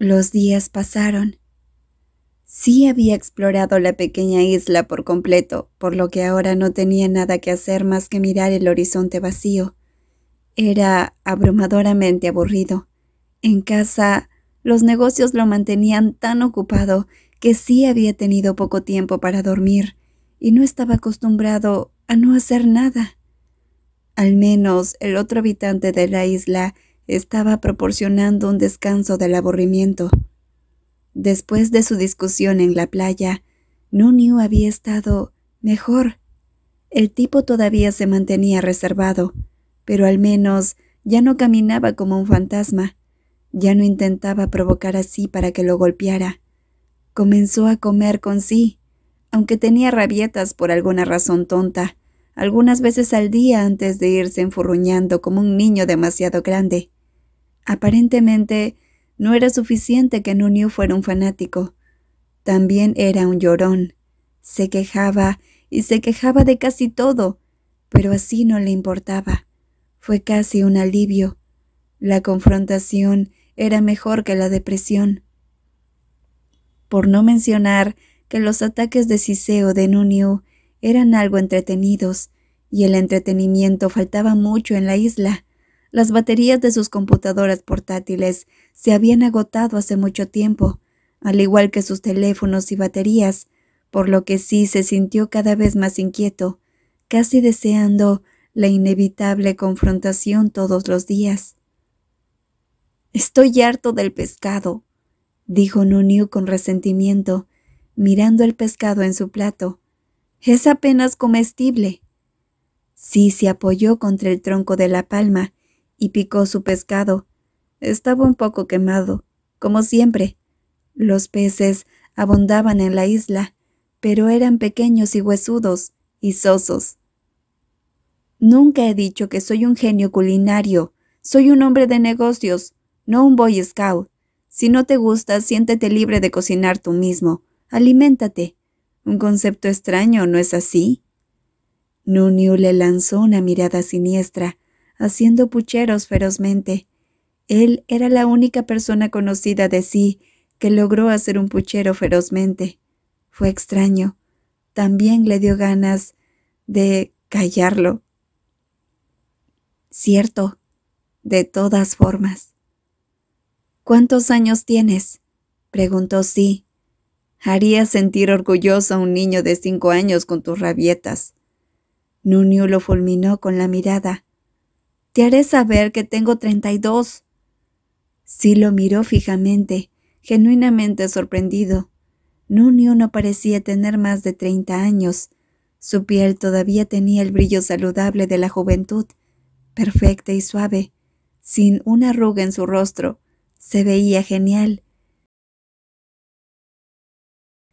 Los días pasaron. Sí había explorado la pequeña isla por completo, por lo que ahora no tenía nada que hacer más que mirar el horizonte vacío. Era abrumadoramente aburrido. En casa, los negocios lo mantenían tan ocupado que sí había tenido poco tiempo para dormir y no estaba acostumbrado a no hacer nada. Al menos el otro habitante de la isla estaba proporcionando un descanso del aburrimiento. Después de su discusión en la playa, Nuniu había estado mejor. El tipo todavía se mantenía reservado, pero al menos ya no caminaba como un fantasma. Ya no intentaba provocar así para que lo golpeara. Comenzó a comer con sí, aunque tenía rabietas por alguna razón tonta, algunas veces al día antes de irse enfurruñando como un niño demasiado grande. Aparentemente, no era suficiente que Nuniu fuera un fanático. También era un llorón. Se quejaba y se quejaba de casi todo, pero así no le importaba. Fue casi un alivio. La confrontación era mejor que la depresión. Por no mencionar que los ataques de siseo de Nuniu eran algo entretenidos, y el entretenimiento faltaba mucho en la isla. Las baterías de sus computadoras portátiles se habían agotado hace mucho tiempo, al igual que sus teléfonos y baterías, por lo que sí se sintió cada vez más inquieto, casi deseando la inevitable confrontación todos los días. «Estoy harto del pescado», dijo Nuniu con resentimiento, mirando el pescado en su plato. «Es apenas comestible». Sí se apoyó contra el tronco de la palma y picó su pescado. Estaba un poco quemado, como siempre. Los peces abundaban en la isla, pero eran pequeños y huesudos y sosos. «Nunca he dicho que soy un genio culinario. Soy un hombre de negocios, no un Boy Scout. Si no te gusta, siéntete libre de cocinar tú mismo. Aliméntate. Un concepto extraño, ¿no es así?» Nuniu le lanzó una mirada siniestra, haciendo pucheros ferozmente. Él era la única persona conocida de sí que logró hacer un puchero ferozmente. Fue extraño. También le dio ganas de callarlo. «Cierto, de todas formas». «¿Cuántos años tienes?», preguntó Sí. «Harías sentir orgulloso a un niño de 5 años con tus rabietas». Nuniu lo fulminó con la mirada. «Te haré saber que tengo 32». Sí lo miró fijamente, genuinamente sorprendido. Nuniu no parecía tener más de 30 años. Su piel todavía tenía el brillo saludable de la juventud, perfecta y suave, sin una arruga en su rostro. Se veía genial.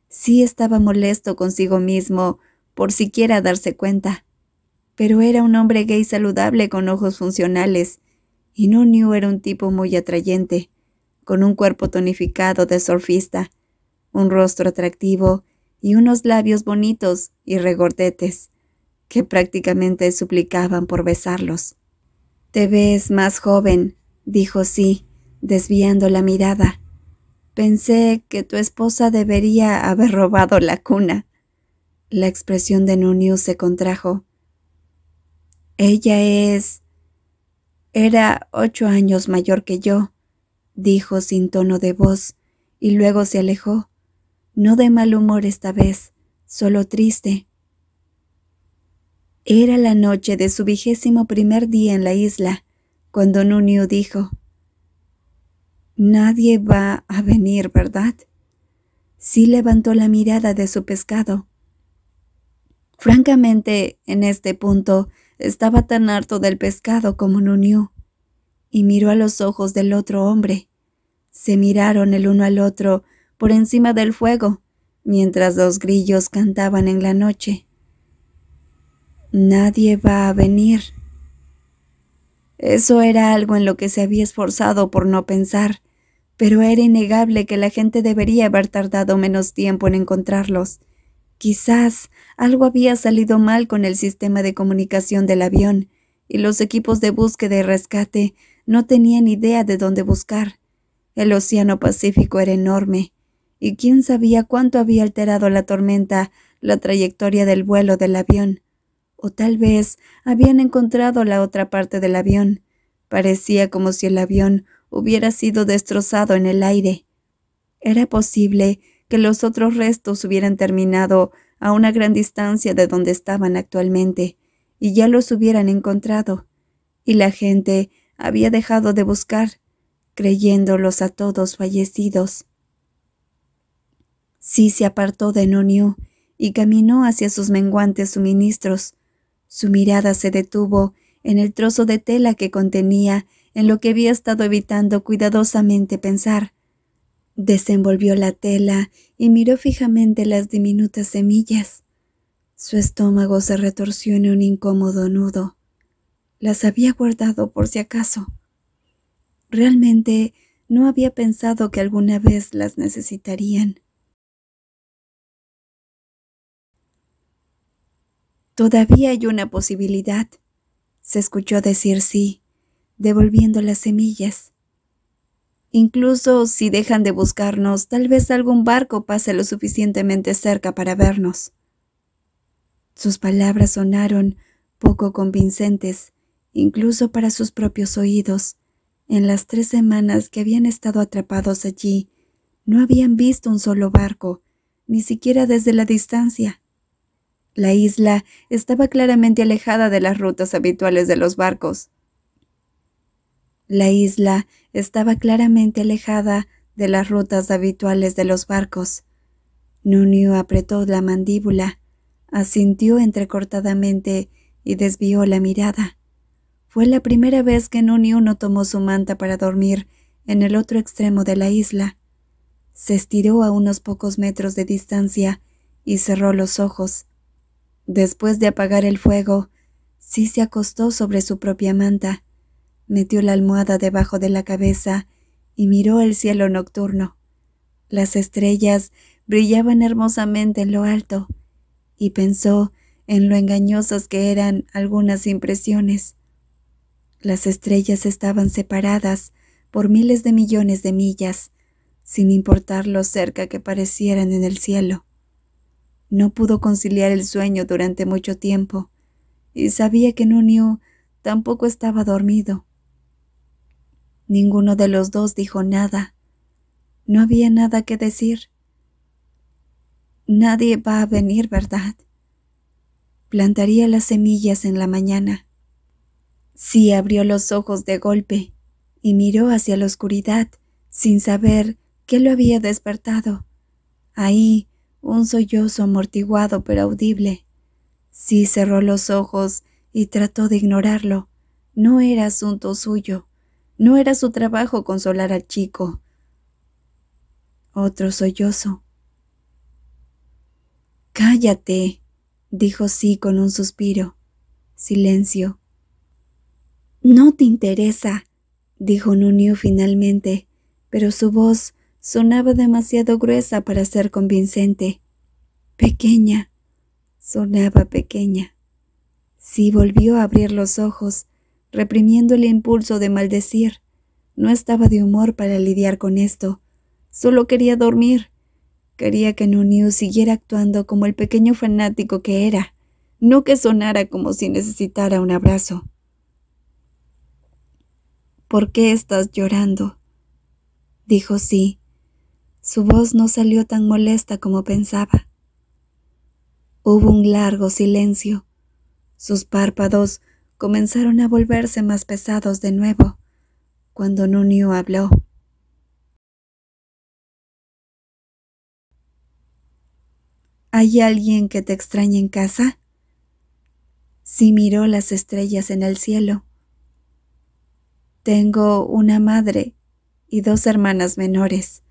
Sí estaba molesto consigo mismo por siquiera darse cuenta. Pero era un hombre gay saludable con ojos funcionales, y Nuniu era un tipo muy atrayente, con un cuerpo tonificado de surfista, un rostro atractivo y unos labios bonitos y regordetes, que prácticamente suplicaban por besarlos. «Te ves más joven», dijo Sí, desviando la mirada. «Pensé que tu esposa debería haber robado la cuna». La expresión de Nuniu se contrajo. «Ella era 8 años mayor que yo», dijo sin tono de voz, y luego se alejó, no de mal humor esta vez, solo triste. Era la noche de su 21º día en la isla, cuando Nuniu dijo: «Nadie va a venir, ¿verdad?». Sí levantó la mirada de su pescado. Francamente, en este punto, estaba tan harto del pescado como Nuniu, y miró a los ojos del otro hombre. Se miraron el uno al otro por encima del fuego, mientras los grillos cantaban en la noche. «Nadie va a venir». Eso era algo en lo que se había esforzado por no pensar, pero era innegable que la gente debería haber tardado menos tiempo en encontrarlos. Quizás algo había salido mal con el sistema de comunicación del avión, y los equipos de búsqueda y rescate no tenían idea de dónde buscar. El océano Pacífico era enorme, y quién sabía cuánto había alterado la tormenta la trayectoria del vuelo del avión. O tal vez habían encontrado la otra parte del avión. Parecía como si el avión hubiera sido destrozado en el aire. Era posible que los otros restos hubieran terminado a una gran distancia de donde estaban actualmente, y ya los hubieran encontrado, y la gente había dejado de buscar, creyéndolos a todos fallecidos. Sí se apartó de Noniu y caminó hacia sus menguantes suministros. Su mirada se detuvo en el trozo de tela que contenía en lo que había estado evitando cuidadosamente pensar. Desenvolvió la tela y miró fijamente las diminutas semillas. Su estómago se retorció en un incómodo nudo. Las había guardado por si acaso. Realmente no había pensado que alguna vez las necesitarían. Todavía hay una posibilidad, se escuchó decir sí, devolviendo las semillas. Incluso si dejan de buscarnos, tal vez algún barco pase lo suficientemente cerca para vernos. Sus palabras sonaron poco convincentes, incluso para sus propios oídos. En las 3 semanas que habían estado atrapados allí, no habían visto un solo barco, ni siquiera desde la distancia. La isla estaba claramente alejada de las rutas habituales de los barcos. Nuniu apretó la mandíbula, asintió entrecortadamente y desvió la mirada. Fue la primera vez que Nuniu no tomó su manta para dormir en el otro extremo de la isla. Se estiró a unos pocos metros de distancia y cerró los ojos. Después de apagar el fuego, sí se acostó sobre su propia manta, metió la almohada debajo de la cabeza y miró el cielo nocturno. Las estrellas brillaban hermosamente en lo alto, y pensó en lo engañosas que eran algunas impresiones. Las estrellas estaban separadas por miles de millones de millas, sin importar lo cerca que parecieran en el cielo. No pudo conciliar el sueño durante mucho tiempo, y sabía que Nuniu tampoco estaba dormido. Ninguno de los dos dijo nada. No había nada que decir. Nadie va a venir, ¿verdad? Plantaría las semillas en la mañana. Sí abrió los ojos de golpe y miró hacia la oscuridad, sin saber qué lo había despertado. Ahí, un sollozo amortiguado pero audible. Sí cerró los ojos y trató de ignorarlo. No era asunto suyo. No era su trabajo consolar al chico. Otro sollozo. «Cállate», dijo Sí con un suspiro. Silencio. «No te interesa», dijo Nuniu finalmente, pero su voz sonaba demasiado gruesa para ser convincente. Pequeña. Sonaba pequeña. Sí volvió a abrir los ojos, reprimiendo el impulso de maldecir. No estaba de humor para lidiar con esto. Solo quería dormir. Quería que Nuniu siguiera actuando como el pequeño fanático que era, no que sonara como si necesitara un abrazo. «¿Por qué estás llorando?», dijo Sí. Su voz no salió tan molesta como pensaba. Hubo un largo silencio. Sus párpados comenzaron a volverse más pesados de nuevo, cuando Nuniu habló. «¿Hay alguien que te extraña en casa?». Sí miró las estrellas en el cielo. «Tengo una madre y 2 hermanas menores,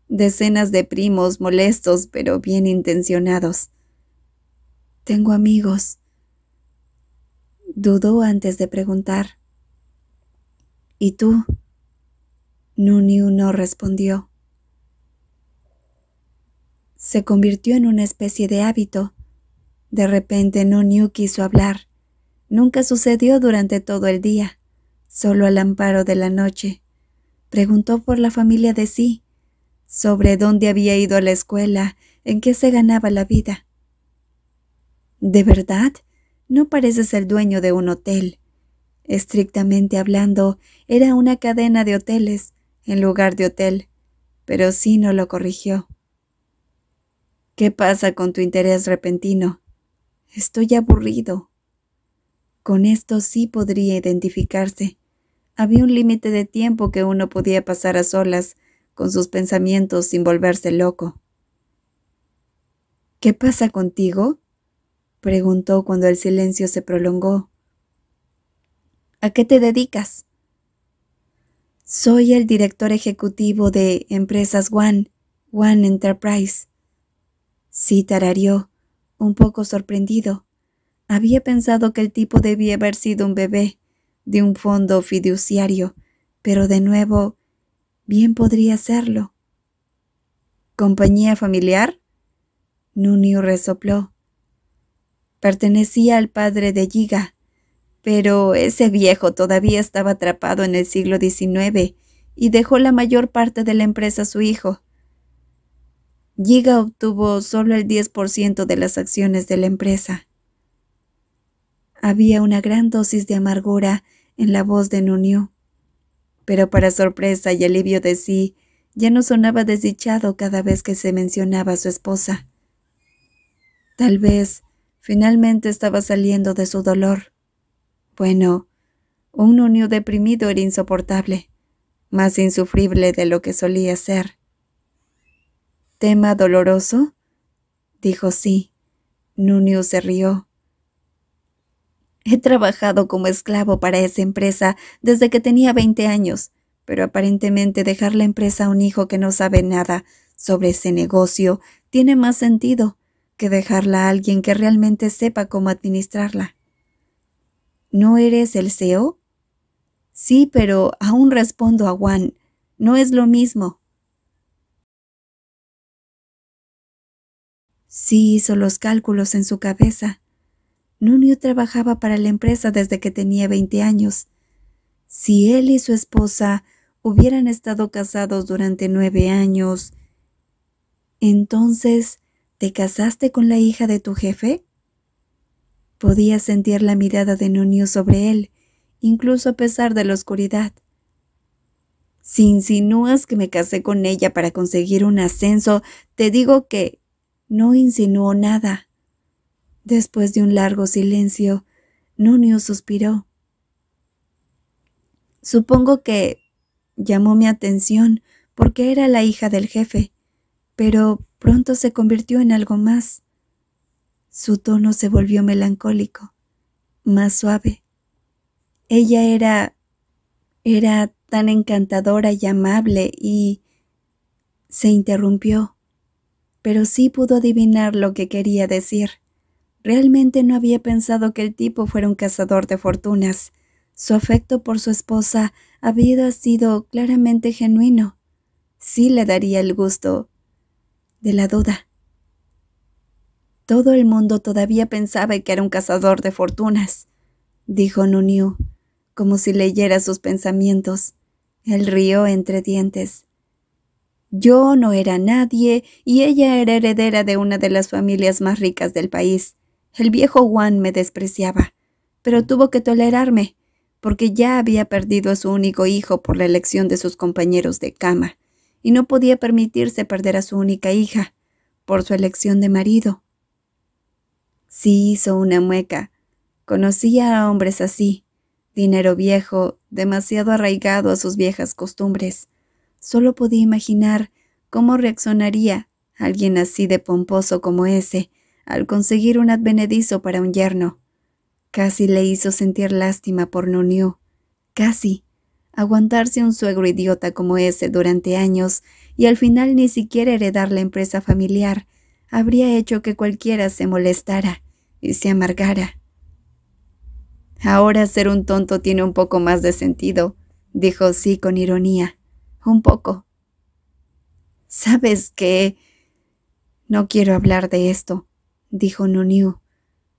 decenas de primos molestos pero bien intencionados. Tengo amigos». Dudó antes de preguntar. «¿Y tú?». Nuniu no respondió. Se convirtió en una especie de hábito. De repente Nuniu quiso hablar. Nunca sucedió durante todo el día, solo al amparo de la noche. Preguntó por la familia de Sí, sobre dónde había ido a la escuela, en qué se ganaba la vida. ¿De verdad? No pareces el dueño de un hotel. Estrictamente hablando, era una cadena de hoteles, en lugar de hotel, pero Sí no lo corrigió. ¿Qué pasa con tu interés repentino? Estoy aburrido. Con esto Sí podría identificarse. Había un límite de tiempo que uno podía pasar a solas con sus pensamientos sin volverse loco. ¿Qué pasa contigo?, preguntó cuando el silencio se prolongó. ¿A qué te dedicas? Soy el director ejecutivo de Empresas One Enterprise. Sí tarareó, un poco sorprendido. Había pensado que el tipo debía haber sido un bebé de un fondo fiduciario, pero de nuevo, bien podría serlo. ¿Compañía familiar? Nunio resopló. Pertenecía al padre de Yiga, pero ese viejo todavía estaba atrapado en el siglo XIX y dejó la mayor parte de la empresa a su hijo. Yiga obtuvo solo el 10% de las acciones de la empresa. Había una gran dosis de amargura en la voz de Nunio, pero para sorpresa y alivio de Sí, ya no sonaba desdichado cada vez que se mencionaba a su esposa. Tal vez finalmente estaba saliendo de su dolor. Bueno, un Nunio deprimido era insoportable, más insufrible de lo que solía ser. ¿Tema doloroso?, dijo Sí. Nunio se rió. He trabajado como esclavo para esa empresa desde que tenía 20 años, pero aparentemente dejar la empresa a un hijo que no sabe nada sobre ese negocio tiene más sentido que dejarla a alguien que realmente sepa cómo administrarla. ¿No eres el CEO? Sí, pero aún respondo a Juan. No es lo mismo. Sí hizo los cálculos en su cabeza. Nunio trabajaba para la empresa desde que tenía 20 años. Si él y su esposa hubieran estado casados durante 9 años, entonces, ¿te casaste con la hija de tu jefe? Podía sentir la mirada de Nunio sobre él, incluso a pesar de la oscuridad. Si insinúas que me casé con ella para conseguir un ascenso, te digo que no insinuó nada. Después de un largo silencio, Nunio suspiró. Supongo que llamó mi atención porque era la hija del jefe, pero pronto se convirtió en algo más. Su tono se volvió melancólico, más suave. Ella era tan encantadora y amable y... Se interrumpió, pero sí pudo adivinar lo que quería decir. Realmente no había pensado que el tipo fuera un cazador de fortunas. Su afecto por su esposa había sido claramente genuino. Sí le daría el gusto de la duda. Todo el mundo todavía pensaba que era un cazador de fortunas, dijo Nunio, como si leyera sus pensamientos. Él rió entre dientes. Yo no era nadie y ella era heredera de una de las familias más ricas del país. El viejo Juan me despreciaba, pero tuvo que tolerarme, porque ya había perdido a su único hijo por la elección de sus compañeros de cama, y no podía permitirse perder a su única hija, por su elección de marido. Sí hizo una mueca. Conocía a hombres así, dinero viejo, demasiado arraigado a sus viejas costumbres. Solo podía imaginar cómo reaccionaría alguien así de pomposo como ese al conseguir un advenedizo para un yerno. Casi le hizo sentir lástima por Nunio. Casi. Aguantarse un suegro idiota como ese durante años y al final ni siquiera heredar la empresa familiar habría hecho que cualquiera se molestara y se amargara. Ahora ser un tonto tiene un poco más de sentido, dijo Sí con ironía. Un poco. ¿Sabes qué? No quiero hablar de esto, dijo Nunio,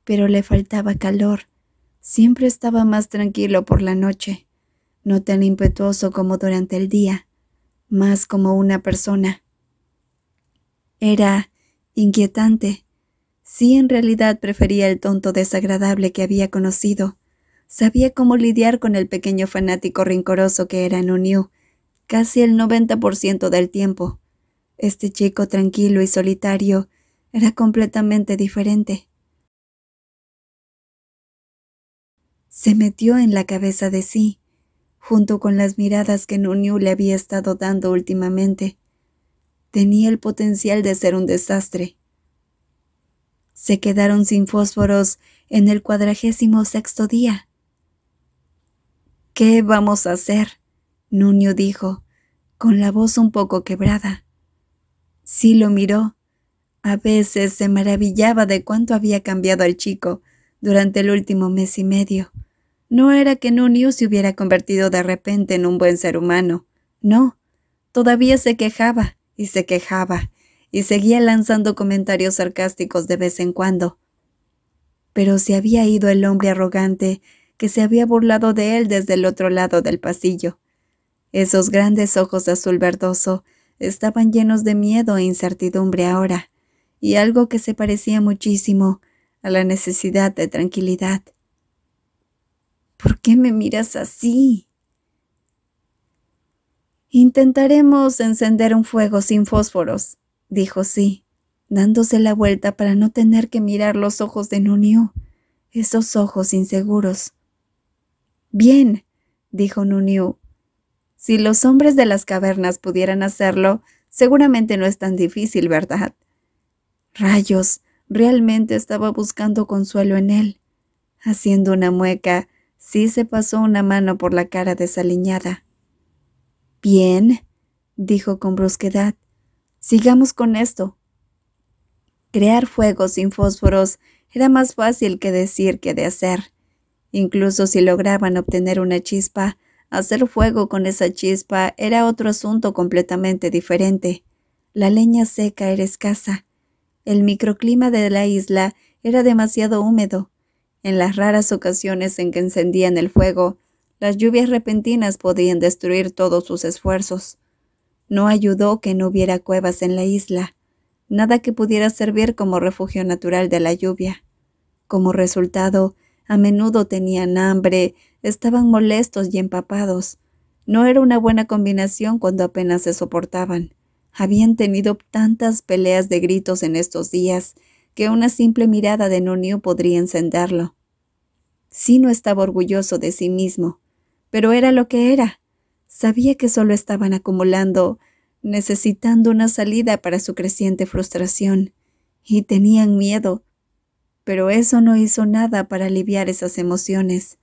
pero le faltaba calor. Siempre estaba más tranquilo por la noche. no tan impetuoso como durante el día, más como una persona. Era inquietante. Sí, en realidad prefería el tonto desagradable que había conocido. Sabía cómo lidiar con el pequeño fanático rencoroso que era Nuniu, casi el 90% del tiempo. Este chico tranquilo y solitario era completamente diferente. Se metió en la cabeza de sí, junto con las miradas que Nuniu le había estado dando últimamente. Tenía el potencial de ser un desastre. Se quedaron sin fósforos en el 46º día. «¿Qué vamos a hacer?», Nuniu dijo, con la voz un poco quebrada. Sí lo miró. A veces se maravillaba de cuánto había cambiado el chico durante el último mes y medio. No era que Nuniu se hubiera convertido de repente en un buen ser humano. No, todavía se quejaba y se quejaba, y seguía lanzando comentarios sarcásticos de vez en cuando. Pero se había ido el hombre arrogante que se había burlado de él desde el otro lado del pasillo. Esos grandes ojos de azul verdoso estaban llenos de miedo e incertidumbre ahora, y algo que se parecía muchísimo a la necesidad de tranquilidad. «¿Por qué me miras así?» «Intentaremos encender un fuego sin fósforos», dijo Sí, dándose la vuelta para no tener que mirar los ojos de Nuniu, esos ojos inseguros. «Bien», dijo Nuniu. «Si los hombres de las cavernas pudieran hacerlo, seguramente no es tan difícil, ¿verdad?» Rayos, realmente estaba buscando consuelo en él. Haciendo una mueca, Sí se pasó una mano por la cara desaliñada. «Bien», dijo con brusquedad, «sigamos con esto». Crear fuego sin fósforos era más fácil que decir que de hacer. Incluso si lograban obtener una chispa, hacer fuego con esa chispa era otro asunto completamente diferente. La leña seca era escasa. El microclima de la isla era demasiado húmedo. En las raras ocasiones en que encendían el fuego, las lluvias repentinas podían destruir todos sus esfuerzos. No ayudó que no hubiera cuevas en la isla, nada que pudiera servir como refugio natural de la lluvia. Como resultado, a menudo tenían hambre, estaban molestos y empapados. No era una buena combinación cuando apenas se soportaban. Habían tenido tantas peleas de gritos en estos días que una simple mirada de Nuniu podría encenderlo. Sí, no estaba orgulloso de sí mismo, pero era lo que era. Sabía que solo estaban acumulando, necesitando una salida para su creciente frustración, y tenían miedo. Pero eso no hizo nada para aliviar esas emociones.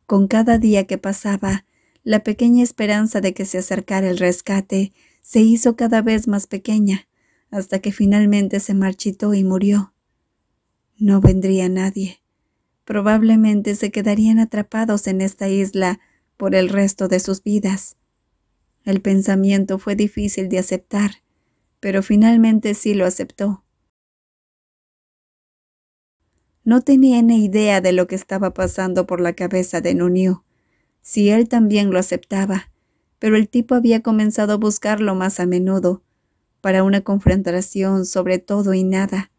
Con cada día que pasaba, la pequeña esperanza de que se acercara el rescate se hizo cada vez más pequeña, hasta que finalmente se marchitó y murió. No vendría nadie. Probablemente se quedarían atrapados en esta isla por el resto de sus vidas. El pensamiento fue difícil de aceptar, pero finalmente sí lo aceptó. No tenía ni idea de lo que estaba pasando por la cabeza de Nuniu. Si él también lo aceptaba, pero el tipo había comenzado a buscarlo más a menudo, para una confrontación sobre todo y nada.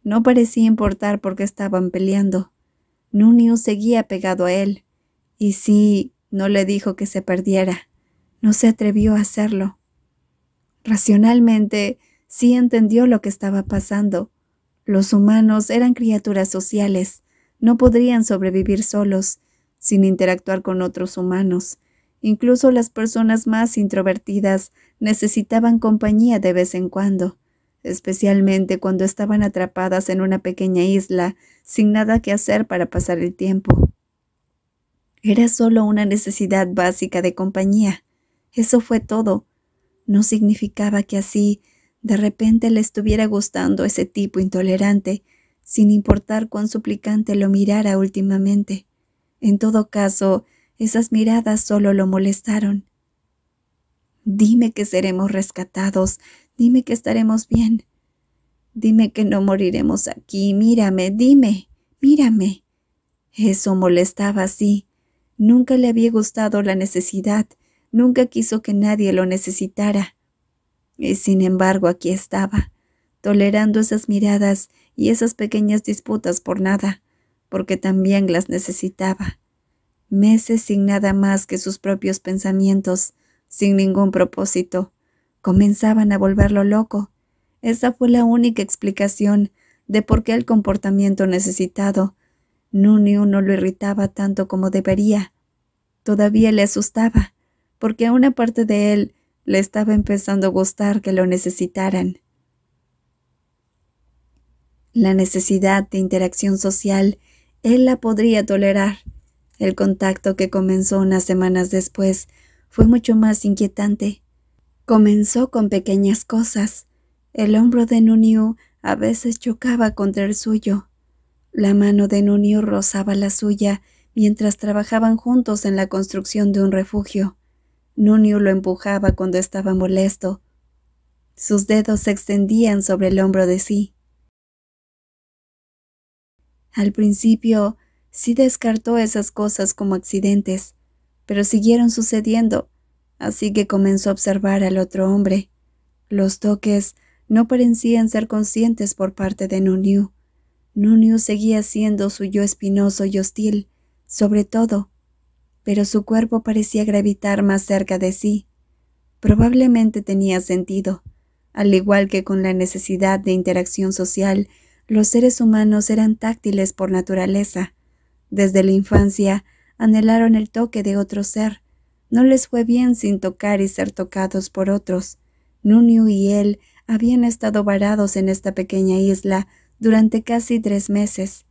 No parecía importar por qué estaban peleando. Nuniu seguía pegado a él, y Sí no le dijo que se perdiera. No se atrevió a hacerlo. Racionalmente, Sí entendió lo que estaba pasando. Los humanos eran criaturas sociales, no podrían sobrevivir solos, sin interactuar con otros humanos. Incluso las personas más introvertidas necesitaban compañía de vez en cuando, especialmente cuando estaban atrapadas en una pequeña isla sin nada que hacer para pasar el tiempo. Era solo una necesidad básica de compañía. Eso fue todo. No significaba que así de repente le estuviera gustando ese tipo intolerante, sin importar cuán suplicante lo mirara últimamente. En todo caso, esas miradas solo lo molestaron. «Dime que seremos rescatados, dime que estaremos bien. Dime que no moriremos aquí, mírame, dime, mírame». Eso molestaba, sí. Nunca le había gustado la necesidad, nunca quiso que nadie lo necesitara. Y sin embargo aquí estaba, tolerando esas miradas y esas pequeñas disputas por nada, porque también las necesitaba. Meses sin nada más que sus propios pensamientos, sin ningún propósito, comenzaban a volverlo loco. Esa fue la única explicación de por qué el comportamiento necesitado Nuniu no lo irritaba tanto como debería. Todavía le asustaba, porque a una parte de él le estaba empezando a gustar que lo necesitaran. La necesidad de interacción social él la podría tolerar. El contacto que comenzó unas semanas después fue mucho más inquietante. Comenzó con pequeñas cosas. El hombro de Nuniu a veces chocaba contra el suyo. La mano de Nuniu rozaba la suya mientras trabajaban juntos en la construcción de un refugio. Nuniu lo empujaba cuando estaba molesto. Sus dedos se extendían sobre el hombro de sí. Al principio sí descartó esas cosas como accidentes, pero siguieron sucediendo, así que comenzó a observar al otro hombre. Los toques no parecían ser conscientes por parte de Nuniu. Nuniu seguía siendo su yo espinoso y hostil, sobre todo, pero su cuerpo parecía gravitar más cerca de sí. Probablemente tenía sentido. Al igual que con la necesidad de interacción social, los seres humanos eran táctiles por naturaleza. Desde la infancia anhelaron el toque de otro ser. No les fue bien sin tocar y ser tocados por otros. Nuniu y él habían estado varados en esta pequeña isla durante casi 3 meses.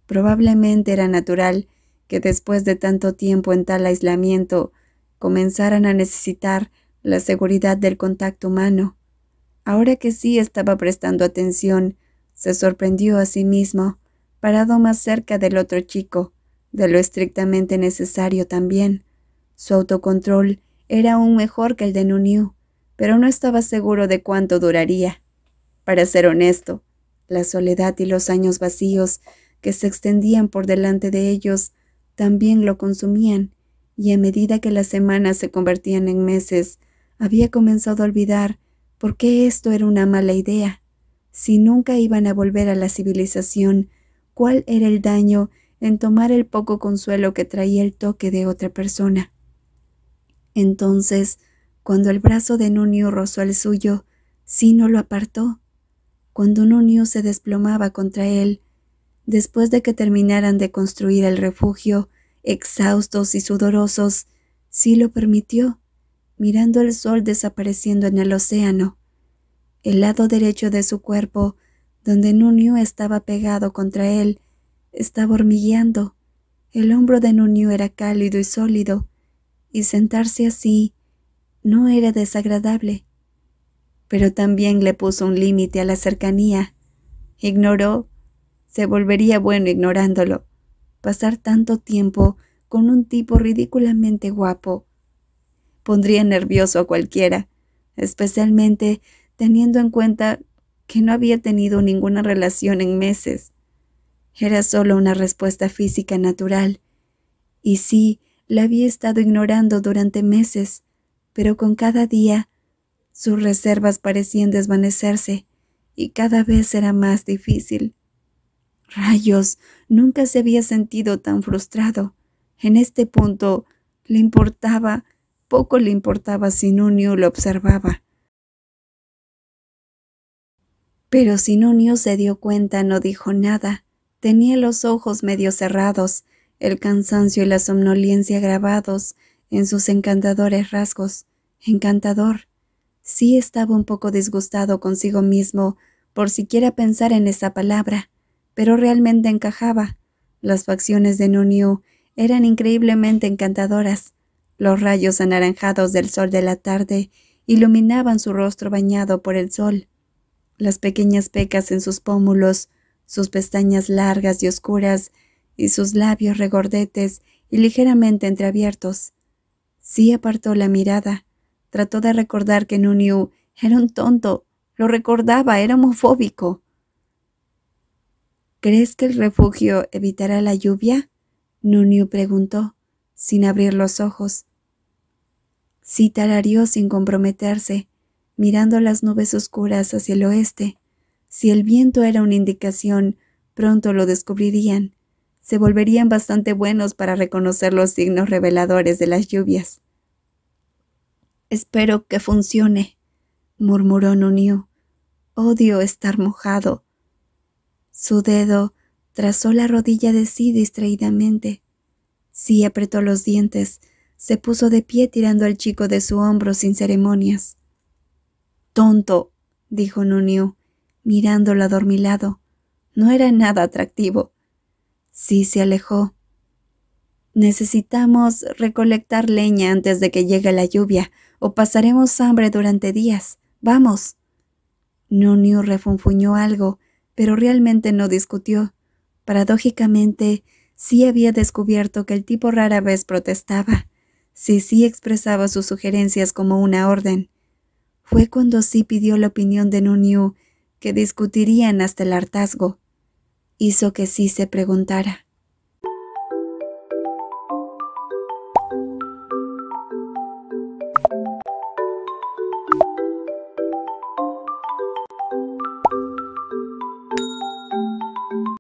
Probablemente era natural que después de tanto tiempo en tal aislamiento comenzaran a necesitar la seguridad del contacto humano. Ahora que sí estaba prestando atención, se sorprendió a sí mismo, parado más cerca del otro chico, de lo estrictamente necesario también. Su autocontrol era aún mejor que el de Nuniu, pero no estaba seguro de cuánto duraría. Para ser honesto, la soledad y los años vacíos que se extendían por delante de ellos también lo consumían, y a medida que las semanas se convertían en meses, había comenzado a olvidar por qué esto era una mala idea. Si nunca iban a volver a la civilización, ¿cuál era el daño en tomar el poco consuelo que traía el toque de otra persona? Entonces, cuando el brazo de Nuniu rozó el suyo, Sino lo apartó. Cuando Nuniu se desplomaba contra él, después de que terminaran de construir el refugio, exhaustos y sudorosos, sí lo permitió, mirando el sol desapareciendo en el océano. El lado derecho de su cuerpo, donde Nuniu estaba pegado contra él, estaba hormigueando. El hombro de Nuniu era cálido y sólido, y sentarse así no era desagradable. Pero también le puso un límite a la cercanía. Ignoró. Se volvería bueno ignorándolo. Pasar tanto tiempo con un tipo ridículamente guapo pondría nervioso a cualquiera, especialmente teniendo en cuenta que no había tenido ninguna relación en meses. Era solo una respuesta física natural, y sí, la había estado ignorando durante meses, pero con cada día sus reservas parecían desvanecerse, y cada vez era más difícil. Rayos, nunca se había sentido tan frustrado. En este punto, poco le importaba si Nuniu lo observaba. Pero si Nuniu se dio cuenta, no dijo nada. Tenía los ojos medio cerrados, el cansancio y la somnolencia grabados en sus encantadores rasgos. Encantador. Sí estaba un poco disgustado consigo mismo por siquiera pensar en esa palabra, pero realmente encajaba. Las facciones de Nuniu eran increíblemente encantadoras. Los rayos anaranjados del sol de la tarde iluminaban su rostro bañado por el sol. Las pequeñas pecas en sus pómulos, sus pestañas largas y oscuras, y sus labios regordetes y ligeramente entreabiertos. Sí apartó la mirada. Trató de recordar que Nuniu era un tonto. Lo recordaba, era homofóbico. ¿Crees que el refugio evitará la lluvia? Nuniu preguntó. sin abrir los ojos. Sí tarareó sin comprometerse, mirando las nubes oscuras hacia el oeste. Si el viento era una indicación, pronto lo descubrirían. Se volverían bastante buenos para reconocer los signos reveladores de las lluvias. «Espero que funcione», murmuró Nuniu. «Odio estar mojado». Su dedo trazó la rodilla de Sí distraídamente. Sí apretó los dientes, se puso de pie tirando al chico de su hombro sin ceremonias. «Tonto», dijo Nuniu, mirándolo adormilado. No era nada atractivo. Sí se alejó. «Necesitamos recolectar leña antes de que llegue la lluvia, o pasaremos hambre durante días. ¡Vamos!». Nuniu refunfuñó algo, pero realmente no discutió. Paradójicamente, Sí había descubierto que el tipo rara vez protestaba. Sí expresaba sus sugerencias como una orden. Fue cuando Sí pidió la opinión de Nuniu, que discutirían hasta el hartazgo. Hizo que Sí se preguntara: